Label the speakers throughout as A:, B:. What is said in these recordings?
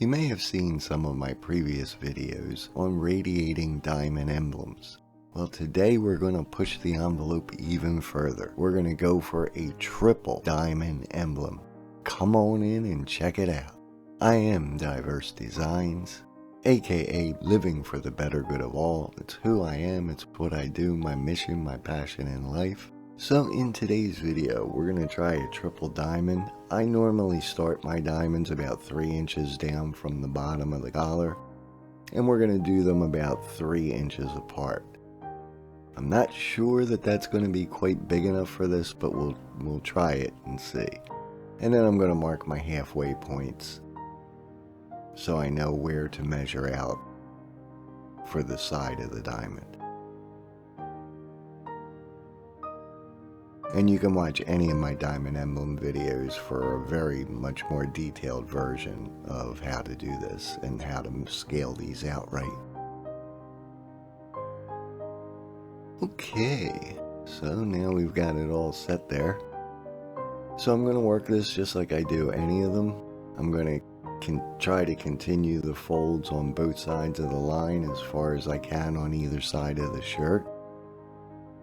A: You may have seen some of my previous videos on radiating diamond emblems. Well, today we're going to push the envelope even further. We're going to go for a triple diamond emblem. Come on in and check it out. I am Dyeverse Designs, aka living for the better good of all. It's who I am, it's what I do, my mission, my passion in life. So in today's video, we're going to try a triple diamond. I normally start my diamonds about 3 inches down from the bottom of the collar, and we're going to do them about 3 inches apart. I'm not sure that that's going to be quite big enough for this, but we'll try it and see. And then I'm going to mark my halfway points so I know where to measure out for the side of the diamond. And you can watch any of my diamond emblem videos for a very much more detailed version of how to do this and how to scale these out right. Okay, so now we've got it all set there. So I'm going to work this just like I do any of them. I'm going to try to continue the folds on both sides of the line as far as I can on either side of the shirt.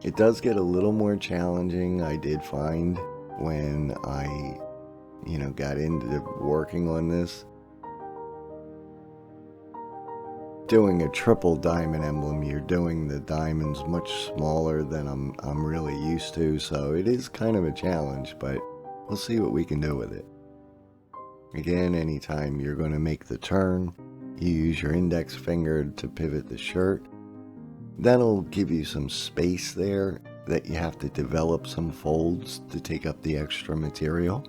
A: It does get a little more challenging, I did find, when I, got into working on this. Doing a triple diamond emblem, you're doing the diamonds much smaller than I'm really used to, so it is kind of a challenge, but we'll see what we can do with it. Again, anytime you're going to make the turn, you use your index finger to pivot the shirt. That'll give you some space there that you have to develop some folds to take up the extra material.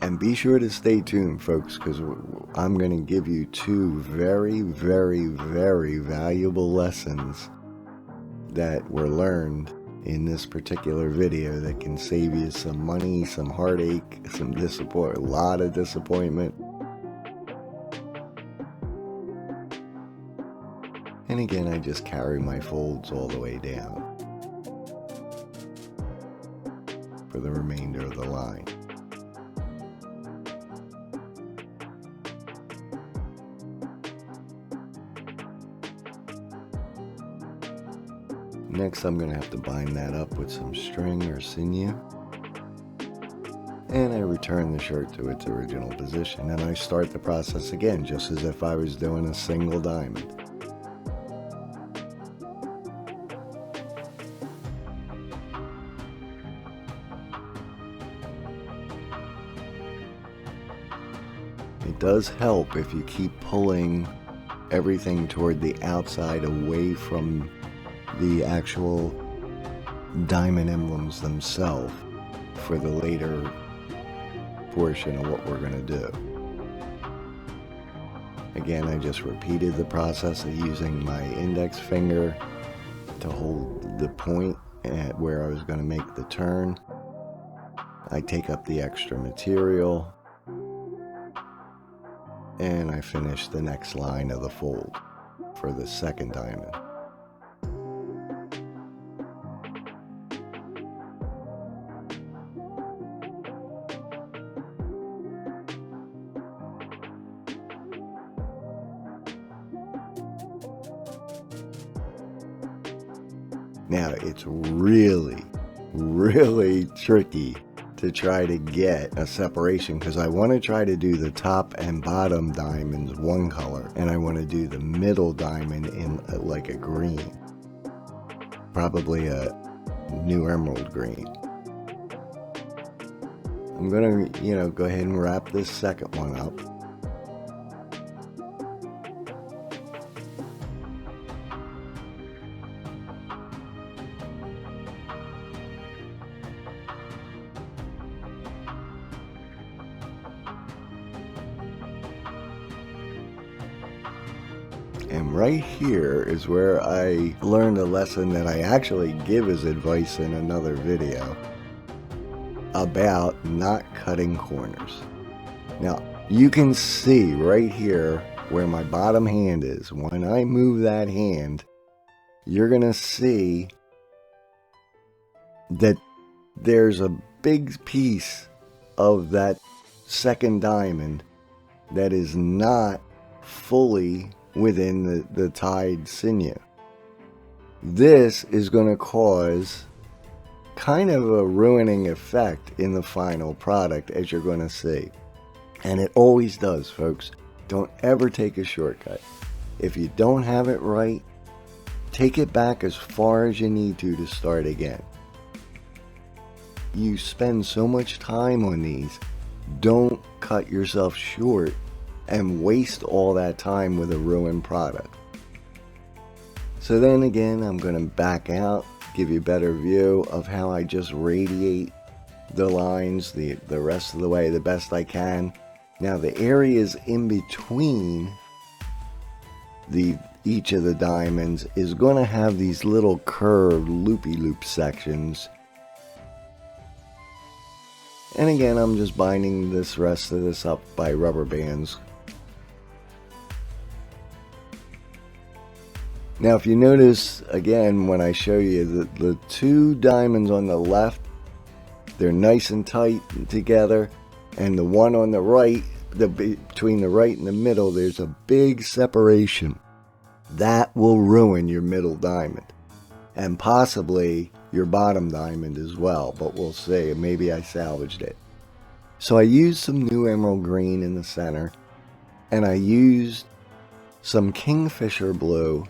A: And be sure to stay tuned, folks, because I'm going to give you 2 very, very, very valuable lessons that were learned in this particular video that can save you some money, some heartache, a lot of disappointment. And again, I just carry my folds all the way down for the remainder of the line. Next, I'm going to have to bind that up with some string or sinew. And I return the shirt to its original position, and I start the process again, just as if I was doing a single diamond. It does help if you keep pulling everything toward the outside away from the actual diamond emblems themselves for the later portion of what we're going to do. Again, I just repeated the process of using my index finger to hold the point at where I was going to make the turn. I take up the extra material and I finish the next line of the fold for the second diamond. Now, it's really, really tricky to try to get a separation because I want to try to do the top and bottom diamonds one color, and I want to do the middle diamond in like a green, probably a new emerald green. I'm going to, go ahead and wrap this second one up. And right here is where I learned a lesson that I actually give as advice in another video about not cutting corners. Now, you can see right here where my bottom hand is. When I move that hand, you're going to see that there's a big piece of that second diamond that is not fully within the tied sinew. This is going to cause kind of a ruining effect in the final product, as you're going to see. And it always does, folks. Don't ever take a shortcut. If you don't have it right, take it back as far as you need to start again. You spend so much time on these, don't cut yourself short and waste all that time with a ruined product. So then again, I'm going to back out, give you a better view of how I just radiate the lines the rest of the way the best I can. Now the areas in between each of the diamonds is going to have these little curved loopy-loop sections. And again, I'm just binding this rest of this up by rubber bands. Now if you notice, again, when I show you the two diamonds on the left, they're nice and tight together, and the one on the right, between the right and the middle, there's a big separation. That will ruin your middle diamond, and possibly your bottom diamond as well, but we'll see. Maybe I salvaged it. So I used some new emerald green in the center, and I used some kingfisher blue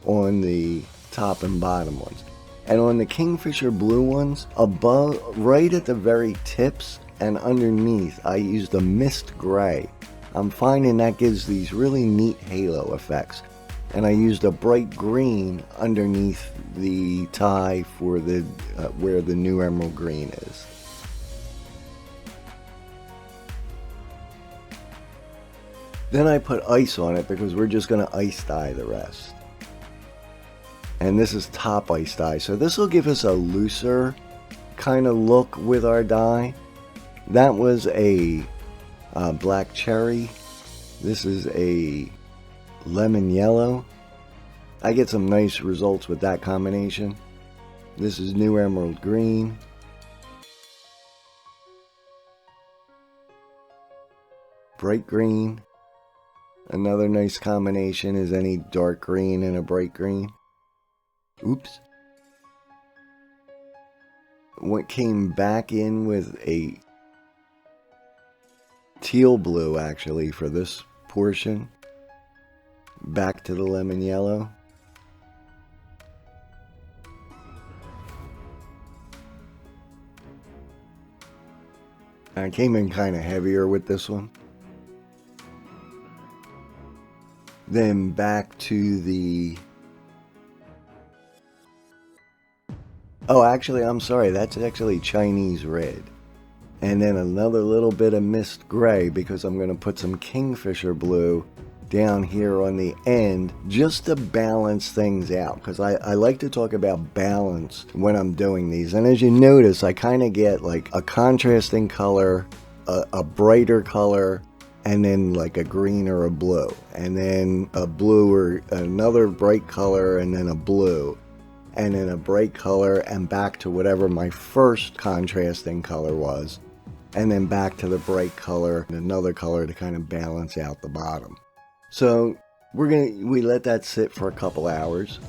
A: on the top and bottom ones. And on the kingfisher blue ones, above, right at the very tips and underneath, I used a mist gray. I'm finding that gives these really neat halo effects. And I used a bright green underneath the tie for the where the new emerald green is. Then I put ice on it because we're just going to ice dye the rest. And this is top ice dye, so this will give us a looser kind of look with our dye. That was a black cherry. This is a lemon yellow. I get some nice results with that combination. This is new emerald green. Bright green. Another nice combination is any dark green and a bright green. Oops. What came back in with a teal blue actually for this portion. Back to the lemon yellow. I came in kind of heavier with this one. Then back to the... Oh, actually, I'm sorry. That's actually Chinese red. And then another little bit of mist gray because I'm going to put some kingfisher blue down here on the end just to balance things out, because I like to talk about balance when I'm doing these. And as you notice, I kind of get like a contrasting color, a brighter color, and then like a green or a blue, and then a blue or another bright color, and then a blue, and then a bright color, and back to whatever my first contrasting color was, and then back to the bright color and another color to kind of balance out the bottom. So we let that sit for a couple hours.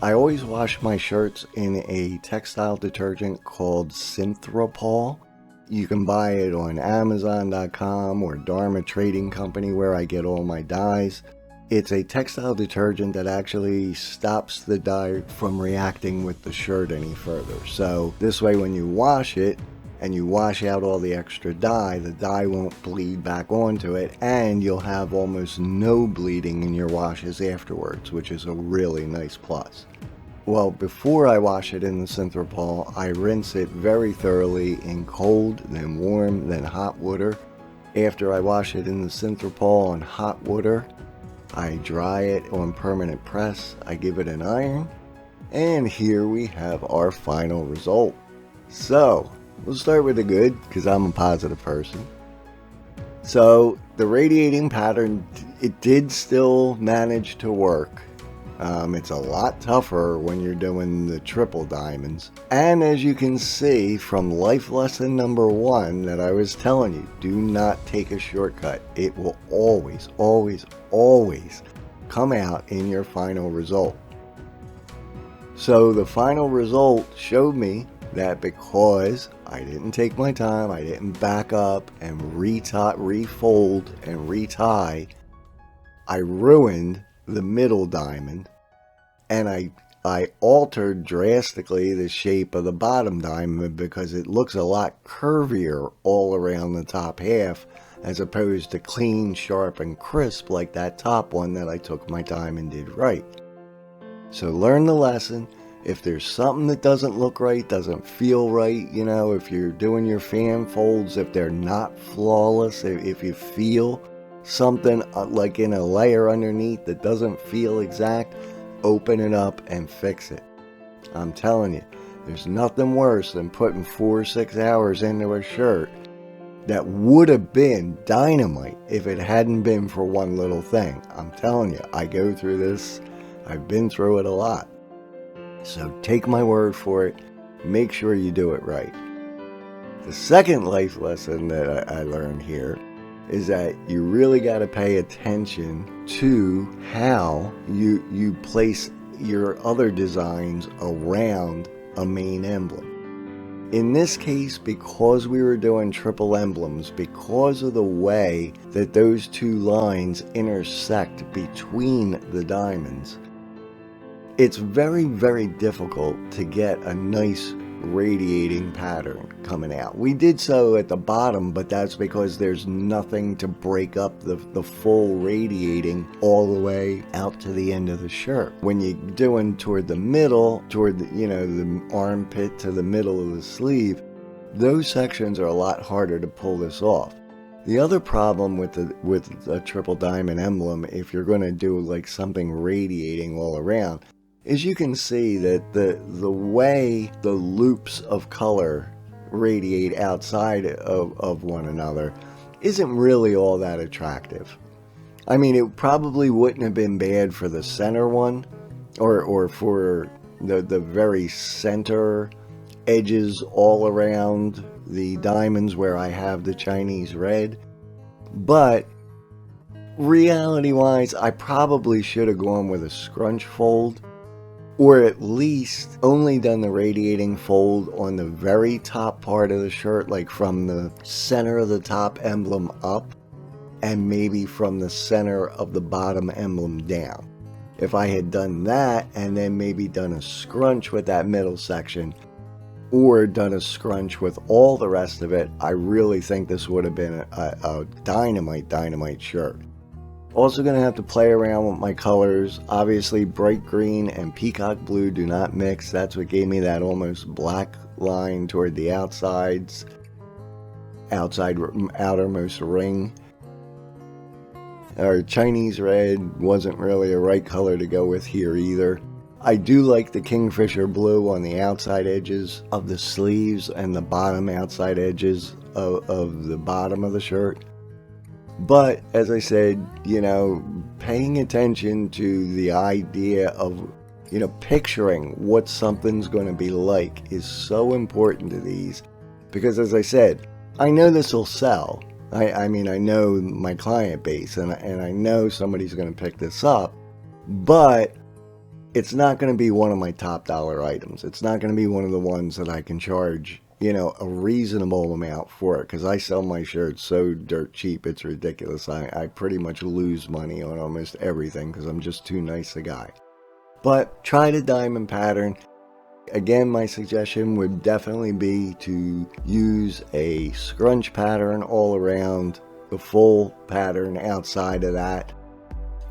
A: I always wash my shirts in a textile detergent called Synthropol. You can buy it on Amazon.com or Dharma Trading Company, where I get all my dyes. It's a textile detergent that actually stops the dye from reacting with the shirt any further. So this way, when you wash it and you wash out all the extra dye, the dye won't bleed back onto it, and you'll have almost no bleeding in your washes afterwards, which is a really nice plus. Well, before I wash it in the Synthropol, I rinse it very thoroughly in cold, then warm, then hot water. After I wash it in the Synthropol on hot water, I dry it on permanent press, I give it an iron, and here we have our final result. So, we'll start with the good, because I'm a positive person. So, the radiating pattern, it did still manage to work. It's a lot tougher when you're doing the triple diamonds. And as you can see from life lesson number 1 that I was telling you, do not take a shortcut. It will always, always, always come out in your final result. So the final result showed me that because I didn't take my time, I didn't back up and refold and retie, I ruined the middle diamond, and I altered drastically the shape of the bottom diamond because it looks a lot curvier all around the top half as opposed to clean, sharp, and crisp like that top one that I took my time and did right. So learn the lesson. If there's something that doesn't look right, doesn't feel right, you know, if you're doing your fan folds, if they're not flawless, if you feel something like in a layer underneath that doesn't feel exact, open it up and fix it. I'm telling you, there's nothing worse than putting 4 or 6 hours into a shirt that would have been dynamite if it hadn't been for one little thing. I'm telling you, I go through this. I've been through it a lot. So take my word for it. Make sure you do it right. The second life lesson that I learned here is that you really got to pay attention to how you place your other designs around a main emblem. In this case, because we were doing triple emblems, because of the way that those two lines intersect between the diamonds, it's very, very difficult to get a nice radiating pattern coming out. We did so at the bottom, but that's because there's nothing to break up the full radiating all the way out to the end of the shirt. When you're doing toward the middle, toward the, you know, the armpit to the middle of the sleeve, those sections are a lot harder to pull this off. The other problem with a triple diamond emblem, if you're going to do like something radiating all around, is you can see that the way the loops of color radiate outside of one another isn't really all that attractive. I mean, it probably wouldn't have been bad for the center one, or for the very center edges all around the diamonds where I have the Chinese red, but reality-wise, I probably should have gone with a scrunch fold, or at least only done the radiating fold on the very top part of the shirt, like from the center of the top emblem up, and maybe from the center of the bottom emblem down. If I had done that, and then maybe done a scrunch with that middle section, or done a scrunch with all the rest of it, I really think this would have been a dynamite shirt. Also going to have to play around with my colors. Obviously, bright green and peacock blue do not mix. That's what gave me that almost black line toward the outsides, outermost ring. Our Chinese red wasn't really a right color to go with here either. I do like the kingfisher blue on the outside edges of the sleeves and the bottom outside edges of the bottom of the shirt. But as I said, you know, paying attention to the idea of, you know, picturing what something's going to be like is so important to these, because as I said, I know this will sell. I mean, I know my client base, and I know somebody's going to pick this up, but it's not going to be one of my top dollar items. It's not going to be one of the ones that I can charge, you know, a reasonable amount for it, because I sell my shirts so dirt cheap, it's ridiculous. I pretty much lose money on almost everything because I'm just too nice a guy. But try the diamond pattern. Again, my suggestion would definitely be to use a scrunch pattern all around the full pattern outside of that.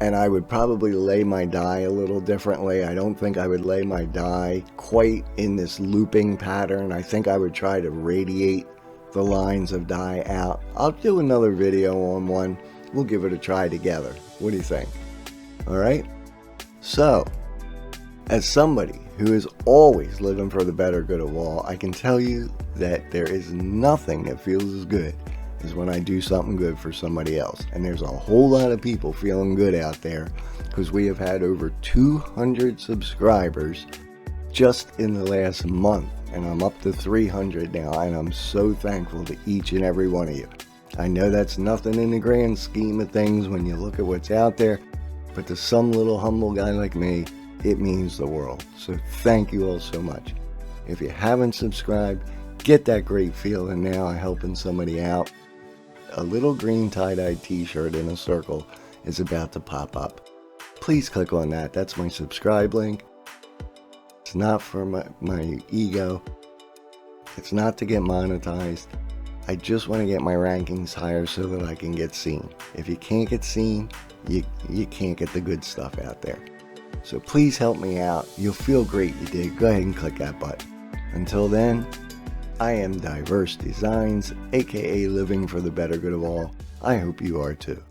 A: And I would probably lay my dye a little differently. I don't think I would lay my dye quite in this looping pattern. I think I would try to radiate the lines of dye out. I'll do another video on one. We'll give it a try together. What do you think? All right? So, as somebody who is always living for the better good of all, I can tell you that there is nothing that feels as good is when I do something good for somebody else. And there's a whole lot of people feeling good out there because we have had over 200 subscribers just in the last month. And I'm up to 300 now, and I'm so thankful to each and every one of you. I know that's nothing in the grand scheme of things when you look at what's out there, but to some little humble guy like me, it means the world. So thank you all so much. If you haven't subscribed, get that great feeling now of helping somebody out. A little green tie-dye t-shirt in a circle is about to pop up. Please click on that. That's my subscribe link. It's not for my ego. It's not to get monetized. I just want to get my rankings higher so that I can get seen. If you can't get seen, you can't get the good stuff out there. So please help me out. You'll feel great you did. Go ahead and click that button. Until then, I am Dyeverse Designs, aka Living for the Better Good of All. I hope you are too.